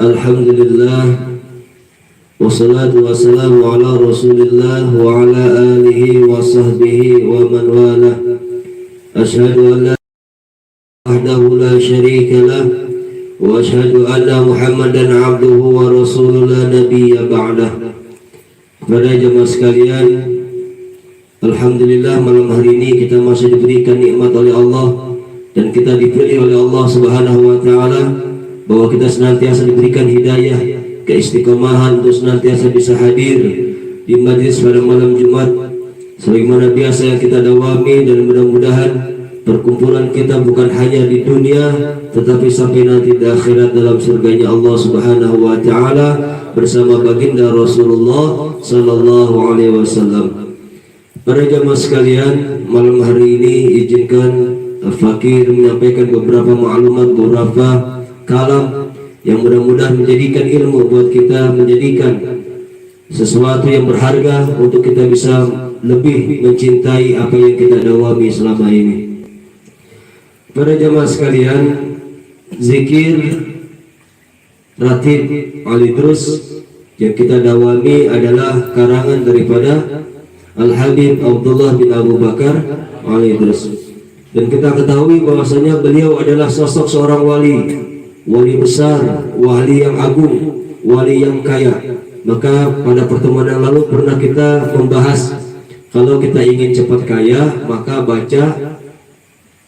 Alhamdulillah, wassalatu wassalamu ala rasulillah wa ala alihi wa sahbihi wa man wala. Ashhadu an la wahdahu la syarika lah wa ashhadu anna Muhammadan abduhu wa rasuluhu la nabiyya ba'dah. Kepada jemaah sekalian, alhamdulillah malam hari ini kita masih diberikan nikmat oleh Allah dan kita dipilih oleh Allah Subhanahu wa taala bahwa kita senantiasa diberikan hidayah, keistiqomahan untuk senantiasa bisa hadir di majlis pada malam Jumat sebagaimana biasa yang kita dawami, dan mudah-mudahan perkumpulan kita bukan hanya di dunia tetapi sampai nanti di akhirat dalam surganya Allah Subhanahu wa taala bersama baginda Rasulullah sallallahu alaihi wasallam. Para jamaah sekalian, malam hari ini izinkan Al-Fakir menyampaikan beberapa maklumat, beberapa kalam yang mudah-mudahan menjadikan ilmu buat kita, menjadikan sesuatu yang berharga untuk kita bisa lebih mencintai apa yang kita dawami selama ini. Para jamaah sekalian, zikir ratib al-idrus yang kita dawami adalah karangan daripada Al-Habib Abdullah bin Abu Bakar al-Idrus, dan kita ketahui bahwasanya beliau adalah sosok seorang wali besar, wali yang agung, wali yang kaya. Maka pada pertemuan yang lalu pernah kita membahas kalau kita ingin cepat kaya maka baca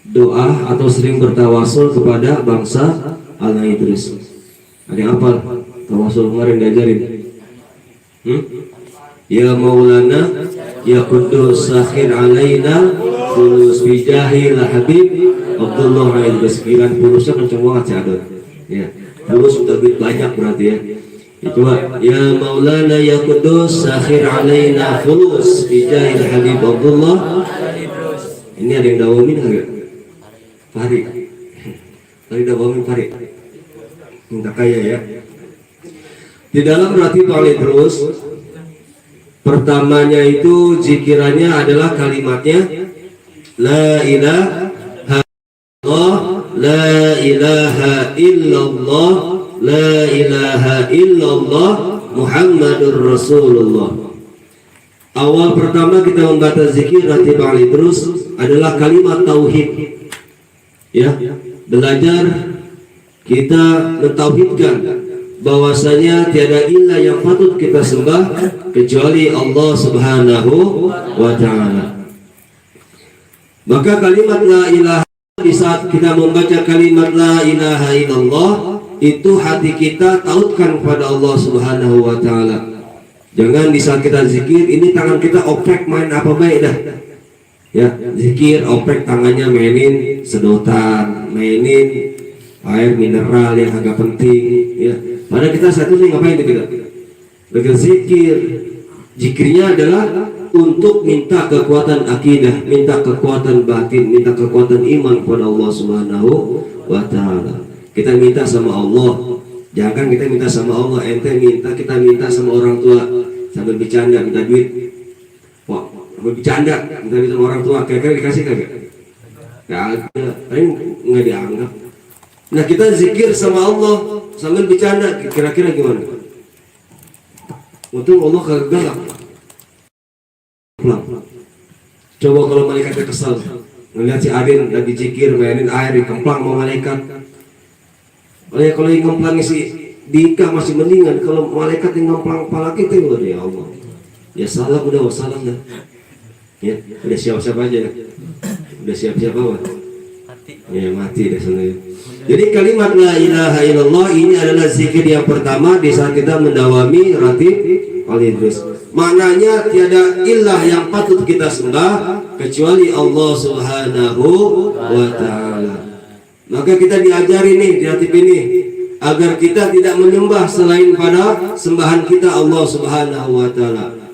doa atau sering bertawasul kepada bangsa al-Idrus. Ada yang hafal tawasul kemarin diajarin? Ya Maulana ya Qudus sakhir alaina fulus bijahil Habib Abdullah al-Idrus. Kiraan fulusnya kenceng banget sih ada. Ya, fulus sudah duit banyak berarti ya. Itu ya Maulana ya Qudus sakhir alaina fulus bijahil Habib Abdullah. Ini ada yang dawamin enggak? Farid. Tadi dawamin Farid. Minta kaya ya. Di dalam ratib al-Idrus pertamanya itu zikirannya adalah kalimatnya la ilaha illallah, la ilaha illallah, la ilaha illallah Muhammadur Rasulullah. Awal pertama kita membaca zikir ratib al-Idrus adalah kalimat tauhid. Ya, belajar kita mentauhidkan bahwasanya tiada ilah yang patut kita sembah kecuali Allah Subhanahu wa taala. Maka kalimat la ilaha, di saat kita membaca kalimat la ilaha illallah itu hati kita tautkan kepada Allah Subhanahu wa taala. Jangan di saat kita zikir ini tangan kita oprek main apa baik dah. Ya, zikir oprek tangannya mainin sedotan, mainin air mineral yang agak penting ya. Padahal kita satu ini ngapain itu kita? Berzikir. Zikirnya adalah untuk minta kekuatan akidah, minta kekuatan batin, minta kekuatan iman kepada Allah Subhanahu wa taala. Kita minta sama Allah. Jangan kita minta sama Allah, ente minta, kita minta sama orang tua sambil bercanda minta duit. Wah, bercanda minta duit sama orang tua, kira-kira dikasih kagak? Kagak, nggak dianggap. Nah, kita zikir sama Allah sambil bercanda, kira-kira gimana? Untung Allah kagak galak. Coba kalau malaikatnya kesal ngeliat si Adin lagi zikir mainin air dikemplang sama malaikat. Kalau yang ngemplang si Dika masih mendingan, kalau malaikat yang ngemplang kepala kita ya Allah. Ya salam udah wassalam dah. Ya, udah siap-siap aja. Udah siap-siap apa? Ya mati deh sebenarnya. Jadi kalimat la ilaha illallah ini adalah zikir yang pertama di saat kita mendawami ratib al-Idrus. Maknanya tiada ilah yang patut kita sembah kecuali Allah Subhanahu wa taala. Maka kita diajari nih di ratib ini agar kita tidak menyembah selain pada sembahan kita Allah Subhanahu wa taala.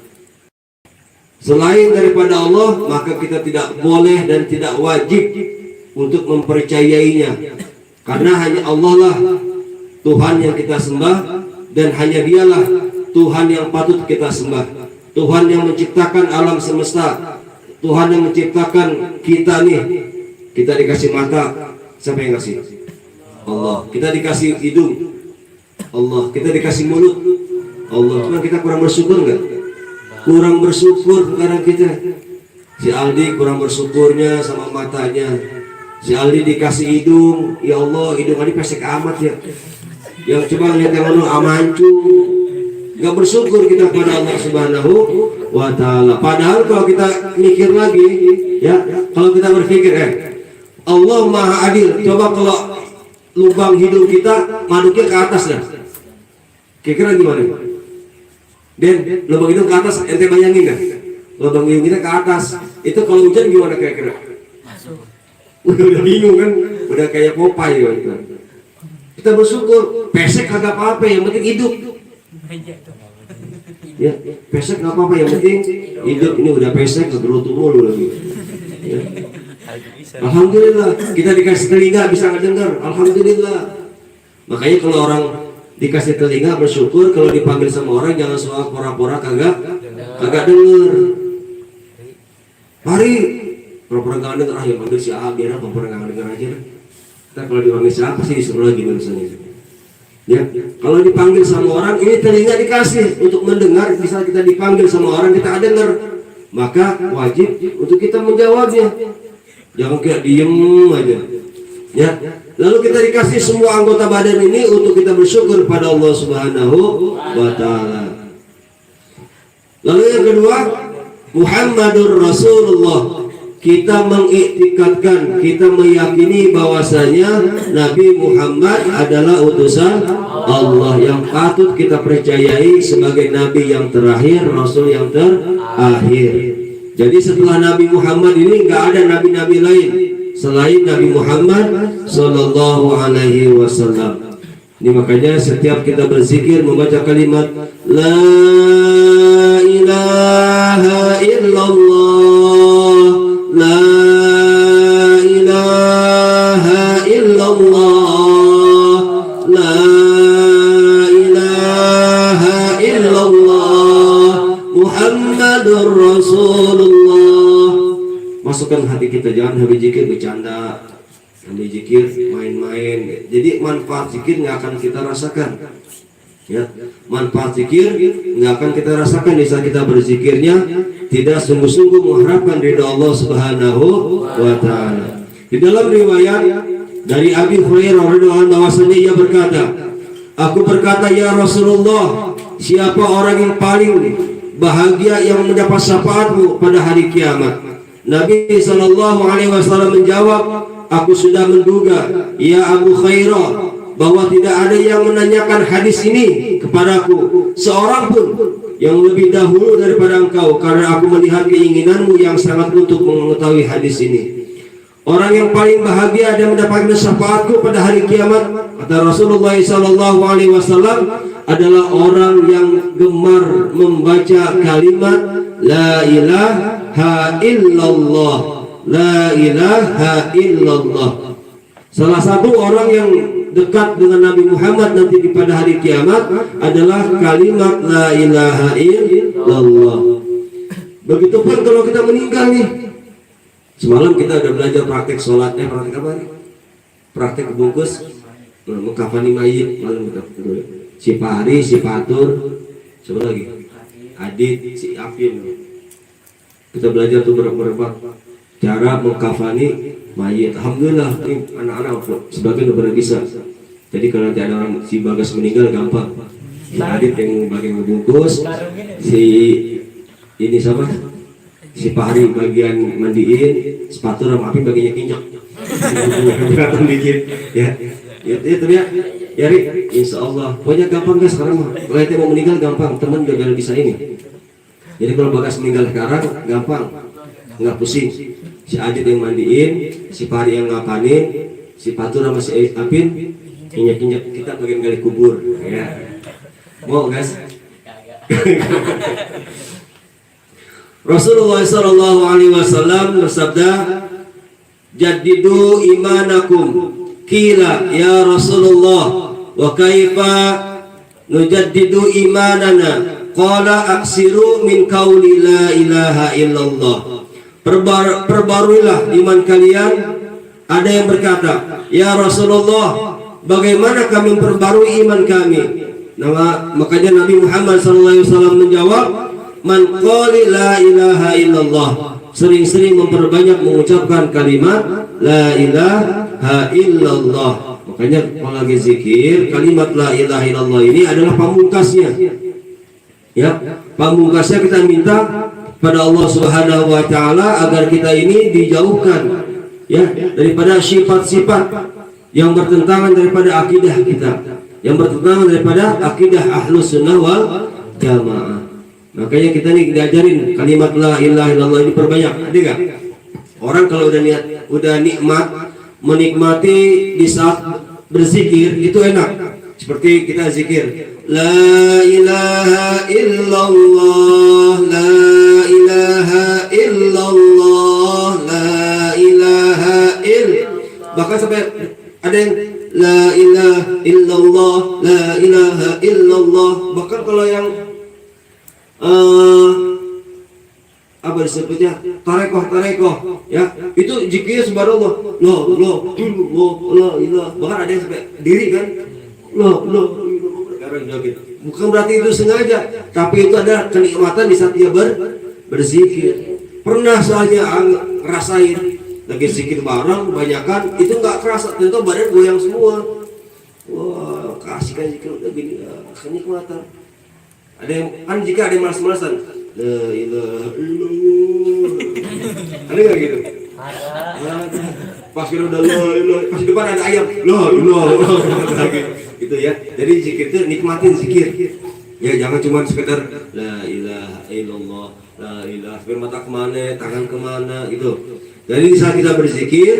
Selain daripada Allah, maka kita tidak boleh dan tidak wajib untuk mempercayainya. Karena hanya Allah lah Tuhan yang kita sembah, dan hanya Dialah Tuhan yang patut kita sembah. Tuhan yang menciptakan alam semesta, Tuhan yang menciptakan kita nih. Kita dikasih mata, siapa yang kasih? Allah. Kita dikasih hidung, Allah. Kita dikasih mulut Allah, cuma kita kurang bersyukur nggak? Kurang bersyukur sekarang kita. Si Aldi kurang bersyukurnya sama matanya. Si Aldi dikasih hidung, ya Allah, hidung Aldi pesek amat ya. Yang coba lihat yang anu amancu. Nggak bersyukur kita kepada Allah Subhanahu wa Ta'ala. Padahal kalau kita mikir lagi, ya, kalau kita berpikir, Allah Maha Adil. Coba kalau lubang hidung kita maduknya ke atas ya, kira-kira gimana? Dan lubang hidung ke atas, ente bayangin kan? Lubang hidung kita ke atas, itu kalau hujan gimana kira-kira? Udah bingung kan? Udah kayak Popeye gitu. Kita bersyukur, pesek kagak apa-apa, yang penting hidup. Ya, pesek nggak apa-apa, yang penting hidup. Ini udah pesek, ngegerutu mulu lagi. Ya. Alhamdulillah, kita dikasih telinga bisa ngedengar. Alhamdulillah. Makanya kalau orang dikasih telinga bersyukur, kalau dipanggil sama orang jangan soal pura-pura kagak denger. Mari pura-pura kagak denger, yang panggil si A biar pura-pura kagak denger aja. Ntar kalau dipanggil si A pasti disuruh lagi misalnya. Ya, kalau dipanggil sama orang ini telinga dikasih untuk mendengar, bisa kita dipanggil sama orang kita dengar, maka wajib untuk kita menjawabnya. Jangan kayak diem aja. Ya. Lalu kita dikasih semua anggota badan ini untuk kita bersyukur pada Allah Subhanahu wa Ta'ala. Lalu yang kedua, Muhammadur Rasulullah. Kita mengiktikadkan, kita meyakini bahwasanya Nabi Muhammad adalah utusan Allah yang patut kita percayai sebagai Nabi yang terakhir, Rasul yang terakhir. Jadi setelah Nabi Muhammad ini nggak ada nabi-nabi lain selain Nabi Muhammad Sallallahu Alaihi Wasallam. Ini makanya setiap kita berzikir membaca kalimat La ilaha illallah, La ilaha illallah, La ilaha illallah, Muhammadur Rasulullah. Masukkan hati kita, jangan habis zikir bercanda, habis zikir main-main. Jadi manfaat zikir nggak akan kita rasakan. Ya, manfaat zikir nggak akan kita rasakan di saat kita berzikirnya tidak sungguh-sungguh mengharapkan ridha Allah Subhanahu wa Ta'ala. Di dalam riwayat dari Abi Hurairah radhiyallahu anhu bahwasanya ia berkata, aku berkata ya Rasulullah, siapa orang yang paling bahagia yang mendapat syafaatmu pada hari kiamat? Nabi Sallallahu Alaihi Wasallam menjawab, aku sudah menduga ya Abu Khairah bahwa tidak ada yang menanyakan hadis ini kepadaku seorang pun yang lebih dahulu daripada engkau, karena aku melihat keinginanmu yang sangat untuk mengetahui hadis ini. Orang yang paling bahagia dan mendapatkan syafaatku pada hari kiamat, kata Rasulullah Sallallahu Alaihi Wasallam, adalah orang yang gemar membaca kalimat La ilaha illallah, La ilaha illallah. Salah satu orang yang dekat dengan Nabi Muhammad nanti pada hari kiamat adalah kalimat La ilaha illallah. Begitupun kalau kita meninggal nih. Semalam kita udah belajar praktek sholat, praktek apa nih? Praktek bungkus mengkafani mayit. Malam kita dulu. Si Pari, si Patur, siapa lagi? Adit, si Afin. Kita belajar tuh berapa cara mengkafani mayit. Alhamdulillah ini anak-anak sebagian udah bisa. Jadi kalau nanti ada orang si Bagas meninggal gampang. Si Adit yang bagian ngebungkus, si ini sama si Pahri bagian mandiin, sepatu sama Api bagiannya kinjak. Berat dikit ya. Itu ya. Ya Ri, insya Allah. Pokoknya gampang guys sekarang mah. Kalau kita mau meninggal gampang, teman udah bisa ini. Jadi kalau Bagas meninggal sekarang gampang, nggak pusing. Si Adit yang mandiin, si Pari yang ngapanin, si Patur sama si Apin injak-injak kita bagian gali kubur. Ya. Mau guys? Rasulullah Sallallahu Alaihi Wasallam bersabda, "Jaddidu imanakum." Kila ya Rasulullah, wa kaifa nujaddidu imanana? Qala aksiru min qauli la ilaha illallah. Perbaruilah iman kalian. Ada yang berkata, ya Rasulullah, bagaimana kami memperbarui iman kami? Makanya Nabi Muhammad SAW menjawab, man qala la ilaha illallah, sering-sering memperbanyak mengucapkan kalimat la ilaha illallah. Makanya kalau lagi zikir, kalimat la ilaha illallah ini adalah pamungkasnya. Ya, pamungkasnya kita minta pada Allah Subhanahu wa taala agar kita ini dijauhkan ya daripada sifat-sifat yang bertentangan daripada akidah kita, yang bertentangan daripada akidah Ahlus Sunnah wal Jamaah. Makanya kita nih diajarin kalimat la ilaha illallah ini perbanyak. Ada enggak? Orang kalau udah nikmat menikmati di saat berzikir itu enak. Seperti kita zikir la ilaha illallah, la ilaha illallah, la ilaha bahkan sampai ada yang la ilaha illallah, la ilaha illallah. Bahkan kalau yang apa disebutnya tarekoh ya, itu zikir subhanallah la ilaha, bahkan ada yang sampai diri kan bukan berarti itu sengaja, tapi itu ada kenikmatan di saat dia berzikir. Pernah soalnya ngerasain lagi zikir bareng kebanyakan itu nggak kerasa, ternyata badan goyang semua. Wah, kasih kan zikir udah gini kenikmatan. Ada yang kan jika ada yang malas-malasan la ilaha illallah, ada nggak gitu? Ada. Pas kita udah la ilaha, pas di depan ada ayam la ilaha gitu ya. Jadi zikir itu nikmatin zikir ya, jangan cuma sekedar la ilaha illallah, la ilaha, mata kemana, tangan kemana gitu. Jadi saat kita berzikir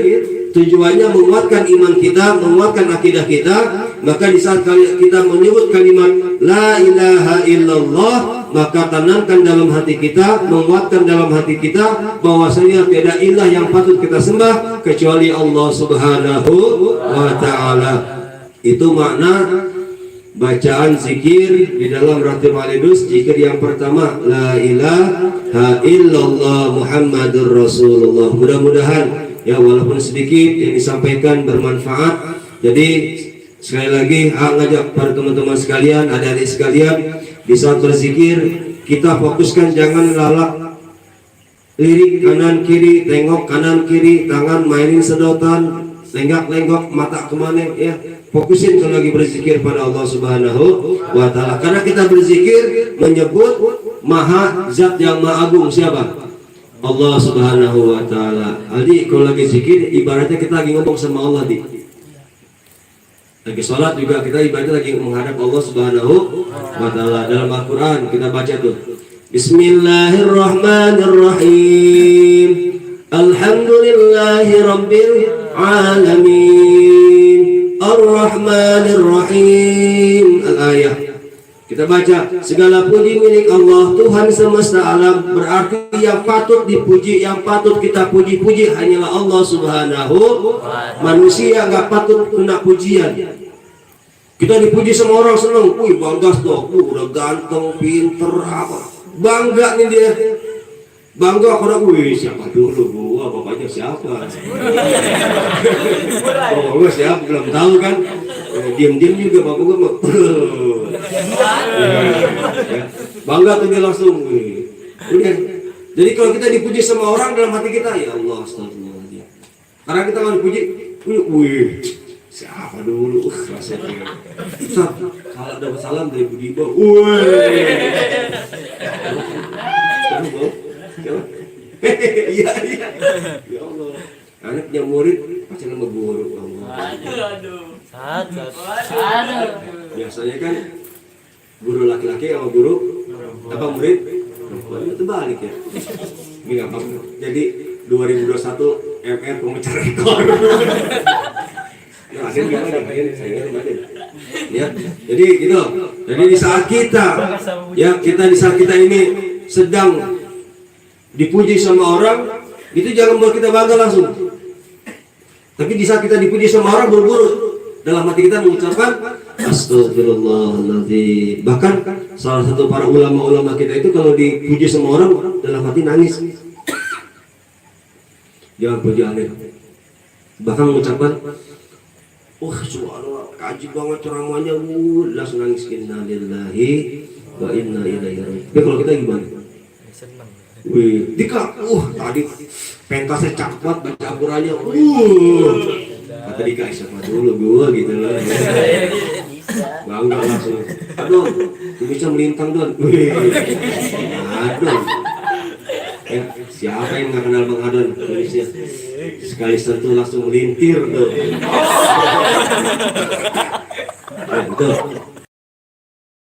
tujuannya menguatkan iman kita, menguatkan akidah kita. Maka di saat kita menyebut kalimat la ilaha illallah, maka tanamkan dalam hati kita, menguatkan dalam hati kita bahwasanya tiada ilah yang patut kita sembah kecuali Allah Subhanahu wa taala. Itu makna bacaan zikir di dalam Ratib Al-Idus. Zikir yang pertama la ilaha illallah Muhammadur Rasulullah. Mudah-mudahan ya walaupun sedikit yang disampaikan bermanfaat. Jadi sekali lagi ngajak para teman-teman sekalian, adik-adik sekalian, di saat berzikir kita fokuskan jangan lalak lirik kanan kiri, tengok kanan kiri, tangan mainin sedotan, lenggak-lenggok mata kemana ya. Fokusin kalau lagi berzikir pada Allah Subhanahu wa taala. Karena kita berzikir menyebut Maha Zat yang Maha Agung, siapa? Allah Subhanahu wa taala. Jadi kalau lagi zikir ibaratnya kita lagi ngomong sama Allah di. Lagi sholat juga kita ibaratnya lagi menghadap Allah Subhanahu wa taala. Dalam Al-Qur'an kita baca tuh. Bismillahirrahmanirrahim. Alhamdulillahi rabbil alamin. Ar-Rahmanir-Rahim. Al-ayah. Kita baca, segala puji milik Allah, Tuhan semesta alam. Berarti yang patut dipuji, yang patut kita puji-puji hanyalah Allah Subhanahu. Manusia nggak patut kena pujian. Kita dipuji sama orang seneng, wih bangga tuh, udah ganteng, pinter, apa, bangga nih dia. Bangga karena wih siapa dulu gua, bapaknya siapa? Oh gua siapa belum tahu kan? Diam-diam juga bapak gua mau. Bangga tuh dia langsung. Udah. Jadi kalau kita dipuji sama orang dalam hati kita, ya Allah astagfirullahaladzim. Karena kita mau dipuji, wih siapa dulu? Rasanya. Ustaz, kalau dapat salam dari Budi Bang. Wih. Iya. Ya Allah. Anak punya murid pacaran sama guru. Aduh. Biasanya kan guru laki-laki sama guru apa murid perempuan itu balik ya. Ini nggak apa. Jadi 2021 MR pemecah rekor. Nah, akhirnya gimana? Ya, jadi gitu. Jadi di saat kita ini sedang dipuji sama orang, itu jangan buat kita bangga langsung. Tapi di saat kita dipuji sama orang, buru-buru dalam hati kita mengucapkan astagfirullahaladzim. Bahkan salah satu para ulama-ulama kita itu kalau dipuji sama orang dalam hati nangis. Jangan puji aneh. Bahkan mengucapkan Subhanallah, kaji banget ceramahnya, langsung nangis, inna lillahi wa inna ilaihi raji'un. Tapi kalau kita gimana? Wih, Dika, tadi pentasnya cakep banget baca Al-Qur'annya, kata Dika, siapa dulu gua gitu loh. Bangga langsung. Aduh, bisa melintang Don. Aduh. Ya, siapa yang nggak kenal Bang Adon? Indonesia. Sekali sentuh langsung melintir tuh. Betul.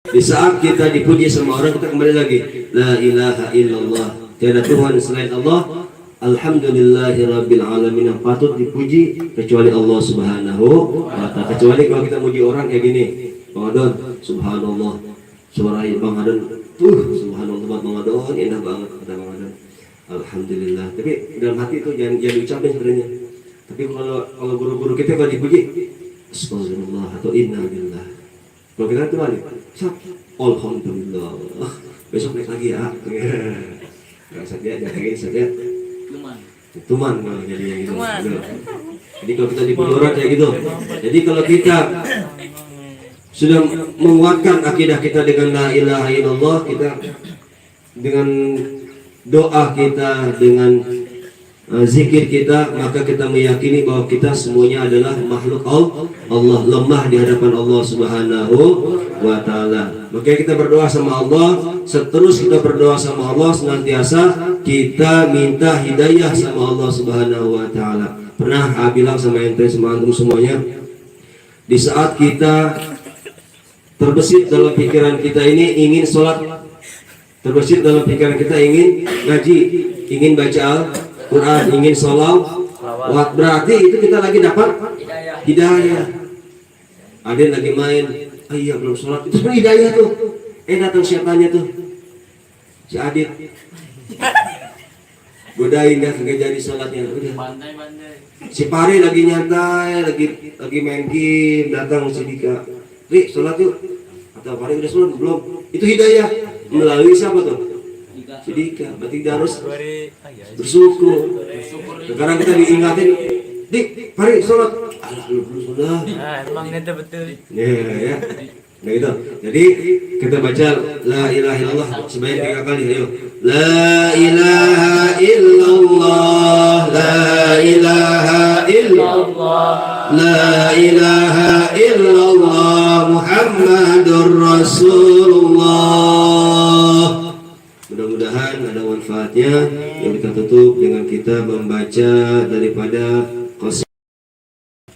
Di saat kita dipuji sama orang, kita kembali lagi, la ilaha illallah, tiada Tuhan selain Allah, alhamdulillahirabbil alamin, yang patut dipuji kecuali Allah Subhanahu wa ta'ala. Kecuali kalau kita muji orang kayak gini, Bang Adon, subhanallah, suara Bang Adon, subhanallah Bang Adon, indah banget kata Bang Adon, alhamdulillah. Tapi dalam hati itu jangan diucapin sebenarnya. Tapi kalau guru-guru kita kalau dipuji, astagfirullah atau inna billah. Kalau kita tuh balik, alhamdulillah. Besok naik lagi ya. Gak saja, jagain saja. Tuman kalau jadi yang gitu. Jadi kalau kita dipuji orang kayak gitu. Jadi kalau kita sudah menguatkan akidah kita dengan la ilaha illallah, kita dengan doa kita, dengan zikir kita, maka kita meyakini bahwa kita semuanya adalah makhluk Allah, lemah di hadapan Allah Subhanahu wa ta'ala. Maka kita berdoa sama Allah, seterus kita berdoa sama Allah, senantiasa kita minta hidayah sama Allah Subhanahu wa ta'ala. Pernah bilang sama ente, sama antum semuanya, di saat kita terbesit dalam pikiran kita ini ingin sholat, terbesit dalam pikiran kita ingin ngaji, ingin baca Quran, ingin sholawat, berarti itu kita lagi dapat hidayah. Ada yang lagi main, iya belum sholat, itu sebenarnya hidayah tuh. Datang siapanya tuh, si Adit, godain dah kagak jadi sholatnya. Udah. Si Pari lagi nyantai, lagi main game, datang si Dika, Ri sholat yuk. Atau Pari udah sholat belum? Itu hidayah melalui siapa tuh? Sedikit, berarti kita harus bersyukur. Sekarang kita diingatin, Dik, mari sholat. Alah, lu sudah. Emang itu betul. Ya. Nah gitu. Jadi kita baca la ilaha illallah sebanyak 3 kali. Ayo. La ilaha illallah, la ilaha illallah, la ilaha illallah, Muhammadur Rasulullah. Mudah-mudahan ada manfaatnya. Yang kita tutup dengan kita membaca daripada qasidah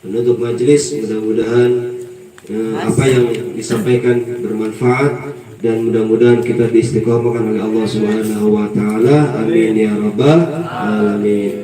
penutup majelis. Mudah-mudahan apa yang disampaikan bermanfaat dan mudah-mudahan kita diistiqomahkan oleh Allah Subhanahu wa ta'ala. Amin ya rabbal alamin.